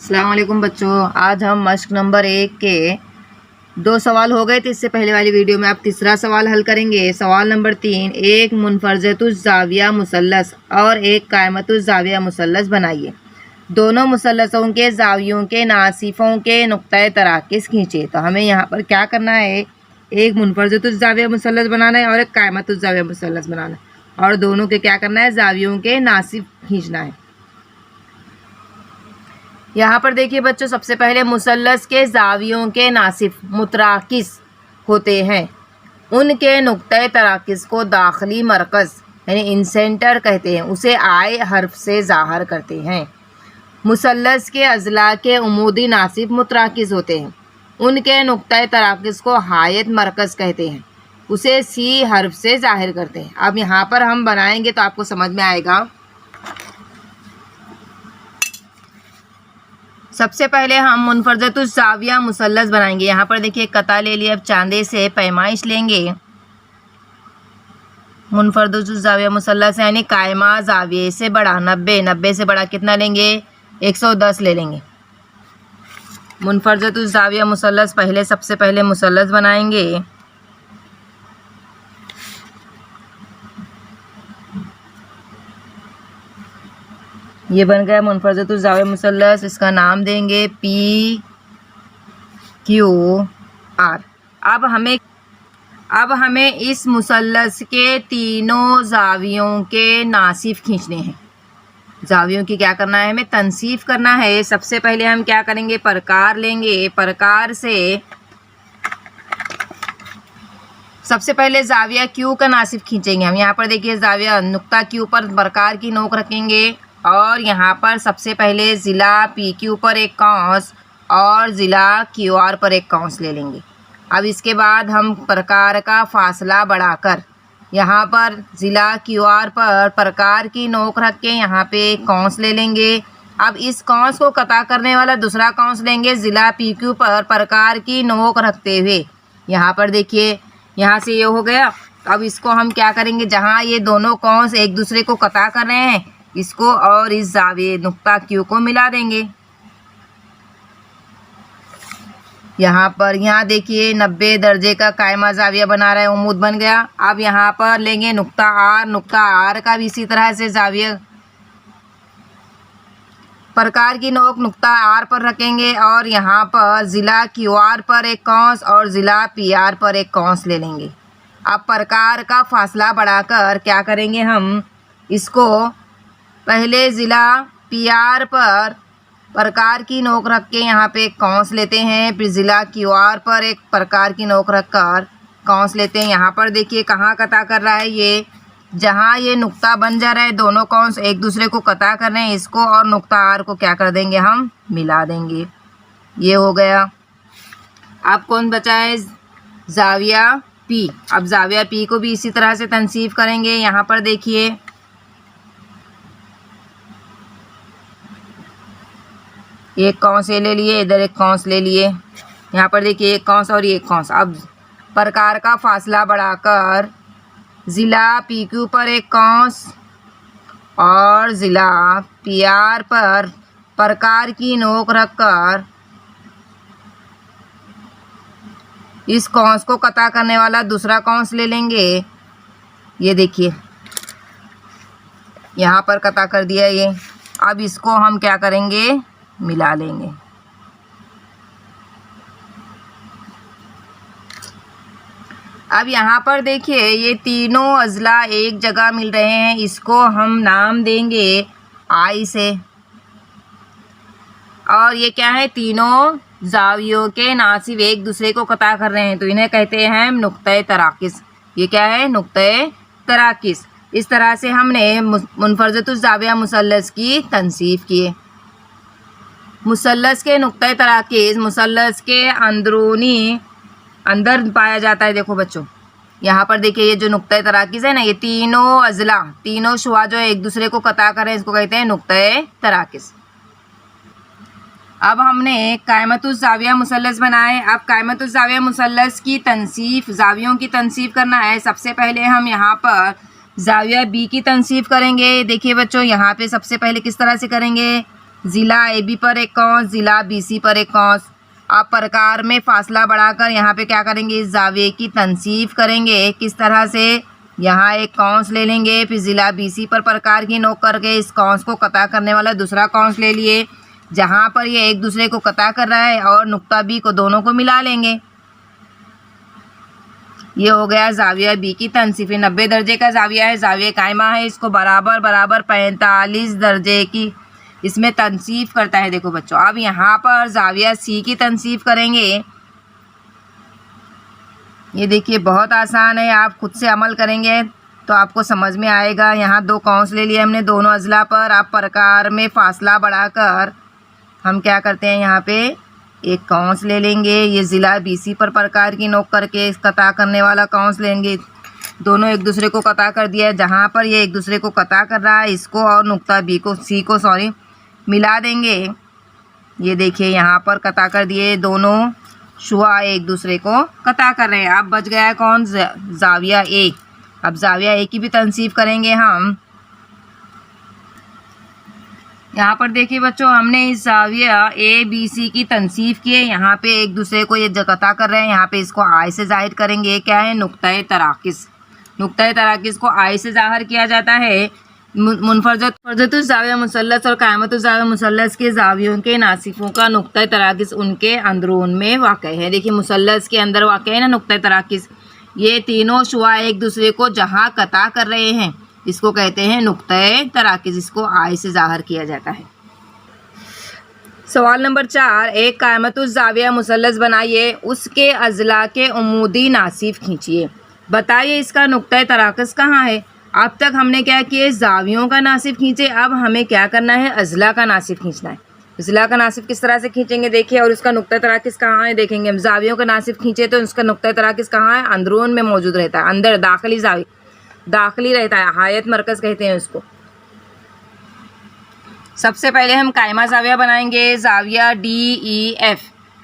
अस्सलाम वालेकुम बच्चों, आज हम मश्क नंबर 1 के 2 सवाल हो गए थे इससे पहले वाली वीडियो में। आप तीसरा सवाल हल करेंगे। सवाल नंबर 3, एक मुनफरजतुज़ ज़ाविया मुसल्लस और एक कायमतुज़ ज़ाविया मुसल्लस बनाइए। दोनों मुसल्लसों के ज़ावियों के नासिफों के नुक्ता तराकिस खींचे। तो हमें यहाँ पर क्या करना है, एक मुनफरजतुज़ ज़ाविया मुसल्लस बनाना है और एक कायमतुज़ ज़ाविया मुसल्लस बनाना है, और दोनों के क्या करना है, ज़ावियों के नासिफ खींचना है। यहाँ पर देखिए बच्चों, सबसे पहले मुसल्लस के ज़ावियों के नासिफ मुतराकिस होते हैं। उनके नुक्ते तराकिस को दाखिली मरकज़ यानी इंसेंटर कहते हैं, उसे आय हर्फ से ज़ाहिर करते हैं। मुसल्लस के अज़ला के उमूदी नासिफ मुतराकिस होते हैं। उनके नुक्ते तराकिस को हायत मरकज़ कहते हैं, उसे सी हर्फ से ज़ाहिर करते हैं। अब यहाँ पर हम बनाएंगे तो आपको समझ में आएगा। सबसे पहले हम मुनफरजतुज़ ज़ाविया मुसल्लस बनाएंगे। यहाँ पर देखिए कता ले लिया। अब चांदे से पैमाइश लेंगे। मुनफरजतुज़ ज़ाविया मुसल्लस यानी कायमा ज़ाविये से बड़ा 90 से बड़ा कितना लेंगे, 110 ले लेंगे। मुनफरजतुज़ ज़ाविया मुसल्लस सबसे पहले मुसल्लस बनाएंगे। ये बन गया मुनफरजतुज़ ज़ाविया मुसल्लस। इसका नाम देंगे PQR। अब हमें इस मुसल्लस के तीनों ज़ावियों के नासिफ खींचने हैं। ज़ावियों की क्या करना है, हमें तनसीफ करना है। सबसे पहले हम क्या करेंगे, प्रकार लेंगे। प्रकार से सबसे पहले ज़ाविया Q का नासिफ खींचेंगे हम। यहाँ पर देखिए ज़ाविया नुक्ता Q पर प्रकार की नोक रखेंगे, और यहाँ पर सबसे पहले ज़िला PQ पर एक कौंस और ज़िला QR पर एक कौंस ले लेंगे। अब इसके बाद हम प्रकार का फासला बढ़ाकर यहाँ पर ज़िला QR पर प्रकार की नोक रख के यहाँ पे एक कौंस ले लेंगे। अब इस कौंस को कता करने वाला दूसरा कौंस लेंगे ज़िला PQ पर प्रकार की नोक रखते हुए। यहाँ पर देखिए, यहाँ से ये हो गया। अब इसको हम क्या करेंगे, जहाँ ये दोनों कौंस एक दूसरे को कता कर रहे हैं, इसको और इस ज़ाविये नुक्ता Q को मिला देंगे। यहाँ देखिए 90 दर्जे का कायमा ज़ाविया बना रहा है, उमूद बन गया। अब यहाँ पर लेंगे नुक्ता R का भी इसी तरह से ज़ाविया प्रकार की नोक नुक्ता R पर रखेंगे, और यहाँ पर ज़िला QR पर एक कौंस और ज़िला PR पर एक कौंस ले लेंगे। अब प्रकार का फासला बढ़ाकर क्या करेंगे, हम इसको पहले ज़िला PR पर प्रकार की नोक रख के यहाँ पे एक कौंस लेते हैं, फिर ज़िला QR पर एक प्रकार की नोक रख कर कौंस लेते हैं। यहाँ पर देखिए कहाँ कता कर रहा है, ये जहाँ ये नुक्ता बन जा रहा है, दोनों कौंस एक दूसरे को कता कर रहे हैं, इसको और नुक्ता R को क्या कर देंगे, हम मिला देंगे। ये हो गया। अब कौन बचा है, ज़ाविया P। अब ज़ाविया P को भी इसी तरह से तनसीफ करेंगे। यहाँ पर देखिए एक कौंस ले लिए, इधर एक कौंस ले लिए। यहाँ पर देखिए एक कौंस और एक कौंस। अब प्रकार का फासला बढ़ाकर ज़िला PQ पर एक कौंस और ज़िला PR पर प्रकार की नोक रखकर इस कौंस को कता करने वाला दूसरा कौंस ले लेंगे। ये देखिए यहाँ पर कता कर दिया ये। अब इसको हम क्या करेंगे, मिला लेंगे। अब यहाँ पर देखिए ये तीनों अज़ला एक जगह मिल रहे हैं, इसको हम नाम देंगे I से। और ये क्या है, तीनों ज़ावियों के नासिफ एक दूसरे को कता कर रहे हैं, तो इन्हें कहते हैं नुक्ते तराकिस। ये क्या है, नुक्ते तराकिस। इस तरह से हमने मुनफरजतुज़ ज़ाविया मुसल्लस की तनसीफ किए। मुसल्लस के नुक्ते तराकिस मुसल्लस के अंदर पाया जाता है। देखो बच्चों, यहाँ पर देखिए ये जो नुक्ते तराकिस है ना, ये तीनों अज़ला, तीनों शुआ जो एक दूसरे को कता कर रहे हैं, इसको कहते हैं नुक्ते तराकिस। अब हमने कायमतुज़ ज़ाविया मुसल्लस बनाए। अब कायमतुज़ ज़ाविया मुसल्लस की तनसीफ, ज़ावियों की तनसीफ करना है। सबसे पहले हम यहाँ पर ज़ाविया B की तनसीफ करेंगे। देखिए बच्चों, यहाँ पे सबसे पहले किस तरह से करेंगे, ज़िला AB पर एक कौंस, ज़िला BC पर एक कौंस। अब प्रकार में फासला बढ़ाकर यहाँ पे क्या करेंगे, इस जाविये की तनसीफ करेंगे। किस तरह से, यहाँ एक कौंस ले लेंगे, फिर ज़िला BC पर प्रकार की नोक करके इस कौंस को कता करने वाला दूसरा कौंस ले लिए, जहाँ पर ये एक दूसरे को कता कर रहा है, और नुक्ता B को दोनों को मिला लेंगे। ये हो गया जाविया B की तनसीफ। 90 दर्जे का जाविया है, जाविया कायमा है, इसको बराबर बराबर 45 दर्जे की इसमें तनसीफ करता है। देखो बच्चों, अब यहाँ पर जाविया C की तनसीफ करेंगे। ये देखिए बहुत आसान है, आप खुद से अमल करेंगे तो आपको समझ में आएगा। यहाँ दो कौंस ले लिए हमने दोनों अजला पर। आप प्रकार में फासला बढ़ाकर हम क्या करते हैं, यहाँ पे एक कौंस ले लेंगे। ये ज़िला BC पर प्रकार की नोक करके इस कता करने वाला कौंस लेंगे। दोनों एक दूसरे को कता कर दिया है, जहाँ पर ये एक दूसरे को कता कर रहा है इसको और नुक्ता C को मिला देंगे। ये देखिए यहाँ पर कता कर दिए, दोनों शुआ एक दूसरे को कता कर रहे हैं। अब बच गया है कौन, जाविया A। अब जाविया A की भी तनसीफ करेंगे हम। यहाँ पर देखिए बच्चों, हमने इस जाविया ABC की तनसीफ की है। यहाँ पे एक दूसरे को ये कता कर रहे हैं, यहाँ पे इसको I से जाहिर करेंगे। ये क्या है, नुक्ता तराकिस। नुक्ता तराकिस को I से जाहिर किया जाता है। मुनफरदतुल जाविया मुसल्लस और कायमतुल जाविया मुसल्लस के जावियों के नासिफों का नुक्ता तराकिस उनके अंदरून में वाक़ है। देखिए मुसल्लस के अंदर वाक़ है ना नुक्ता तराकिस। ये तीनों शुआ एक दूसरे को जहाँ कता कर रहे हैं इसको कहते हैं नुक्ता तराकिस, इसको I से जाहिर किया जाता है। सवाल नंबर 4, एक कायमतुल जाविया मुसल्लस बनाइए, उसके अजला के उमूदी नासिफ खींचिए, बताइए इसका नुक्ता तराकिस कहाँ है। अब तक हमने क्या किए, जावियों का नासिफ खींचे। अब हमें क्या करना है, अजला का नासिफ खींचना है। अजला का नासिफ किस तरह से खींचेंगे देखिए, और उसका नुक्ता तराकिस कहाँ है देखेंगे। हम जावियों का नासिफ खींचे तो उसका नुक्ता तराकिस कहाँ है, अंदरून में मौजूद रहता है, अंदर दाखिली जावी दाखिली रहता है, हायत मरकज़ कहते हैं उसको। सबसे पहले हम कायमा जाविया बनाएंगे, जाविया DEF।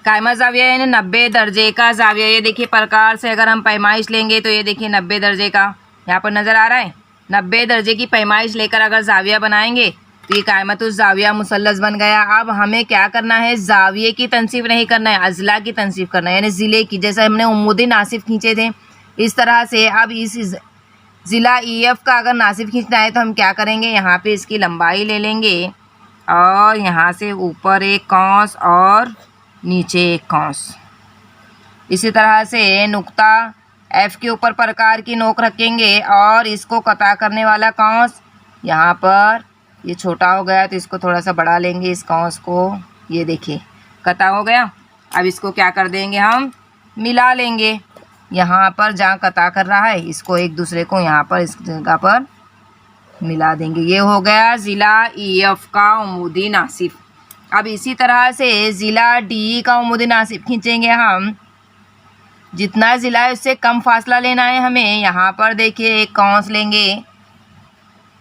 कायमा जाविया यानी 90 दर्जे का जाविया। ये देखिए प्रकार से अगर हम पैमाइश लेंगे तो ये देखिए 90 दर्जे का यहाँ पर नज़र आ रहा है। 90 दर्जे की पैमाइश लेकर अगर जाविया बनाएंगे तो ये कायमतुल जाविया मुसल्लस बन गया। अब हमें क्या करना है, जाविये की तनसीफ नहीं करना है, अजला की तनसीफ करना है, यानी ज़िले की। जैसे हमने उम्मुदी नासिफ खींचे थे इस तरह से अब इस ज़िला EF का अगर नासिफ खींचना है तो हम क्या करेंगे, यहाँ पे इसकी लंबाई ले लेंगे और यहाँ से ऊपर एक कौंस और नीचे एक कौंस। इसी तरह से नुक्ता F के ऊपर प्रकार की नोक रखेंगे और इसको कता करने वाला कौंस यहाँ पर, ये छोटा हो गया तो इसको थोड़ा सा बढ़ा लेंगे इस कौंस को। ये देखिए कता हो गया। अब इसको क्या कर देंगे, हम मिला लेंगे। यहाँ पर जहाँ कता कर रहा है इसको एक दूसरे को यहाँ पर इस जगह पर मिला देंगे। ये हो गया ज़िला EF का उमूदी नासिफ। अब इसी तरह से ज़िला DE का उमूदी नासिफ खींचेंगे हम। जितना ज़िला है उससे कम फासला लेना है हमें। यहाँ पर देखिए एक कौंस लेंगे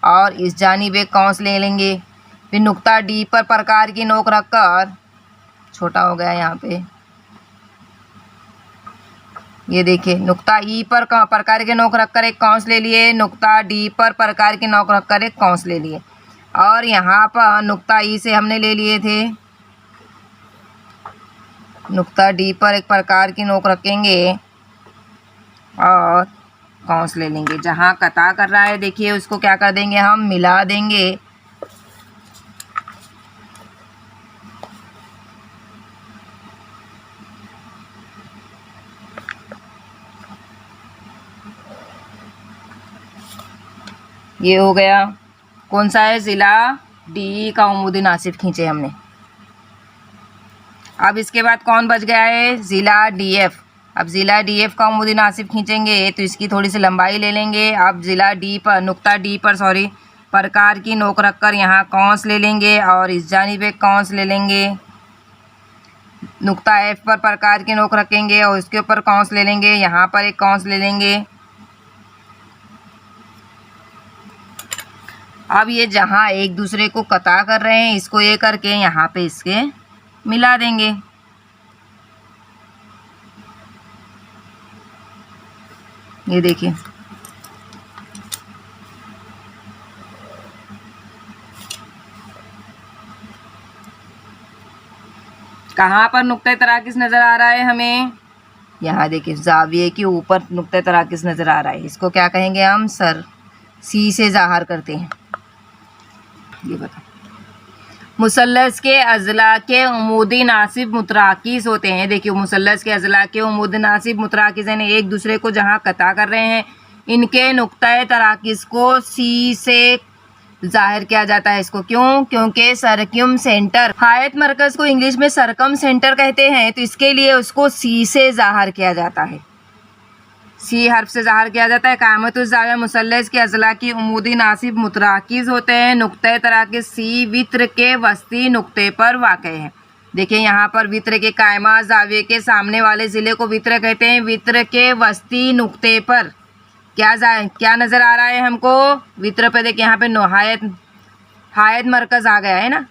और इस जानिब एक कौंस ले लेंगे। फिर नुक्ता D पर प्रकार की नोक रखकर, छोटा हो गया यहाँ पे, ये देखिए नुक्ता E पर प्रकार के नोक रखकर एक कौंस ले लिए, नुक्ता D पर प्रकार के नोक रखकर एक कौंस ले लिए, और यहाँ पर नुक्ता E से हमने ले लिए थे, नुक्ता D पर एक प्रकार की नोक रखेंगे और कौंस ले लेंगे। जहाँ कता कर रहा है देखिए उसको क्या कर देंगे, हम मिला देंगे। ये हो गया, कौन सा है, ज़िला DE का उमूदी नासिफ खींचे हमने। अब इसके बाद कौन बच गया है, ज़िला DF। अब ज़िला DF का उमूदी नासिफ खींचेंगे तो इसकी थोड़ी सी लंबाई ले लेंगे। अब ज़िला D पर नुक्ता D पर प्रकार की नोक रखकर यहाँ कौंस ले लेंगे और इस जानिब एक कौंस ले लेंगे। नुक्ता F पर प्रकार की नोक रखेंगे और इसके ऊपर कौंस ले लेंगे, यहाँ पर एक कौंस ले लेंगे। अब ये जहाँ एक दूसरे को कता कर रहे हैं इसको ये करके यहाँ पे इसके मिला देंगे। ये देखिए कहाँ पर नुक्ते तराकिस नज़र आ रहा है हमें? यहाँ देखिए जाविये के ऊपर नुक्ते तराकिस नज़र आ रहा है, इसको क्या कहेंगे हम? सर सी से ज़ाहिर करते हैं। ये बताओ, मुसल्लस के अज़ला के उमूदी नासिब मुतराकिज़ होते हैं। देखिए मुसल्लस के अज़ला के उमूदी नासिब मुतराकिज़ यानी एक दूसरे को जहाँ कता कर रहे हैं, इनके नुक्ता तराकिज़ को सी से ज़ाहिर किया जाता है। इसको क्यों? क्योंकि सरक्यूम सेंटर, हायत मरकज़ को इंग्लिश में सरकम सेंटर कहते हैं, तो इसके लिए उसको सी से ज़ाहिर किया जाता है, सी हर्फ से ज़ाहिर किया जाता है। कामतुज़्ज़ाविया मुसल्लस के अज़ला की उमूदी नासिब मुतराकिज़ होते हैं। नुक्ते तराकिज़ सी वित्र के वस्ती नुक्ते पर वाक़ है। देखिए यहाँ पर वित्र के कायमा ज़ाविये के सामने वाले ज़िले को वित्र कहते हैं। वित्र के वस्ती नुक्ते पर क्या नज़र आ रहा है हमको? वित्र पे देखिए यहाँ पे हायत मरकज़ आ गया है ना,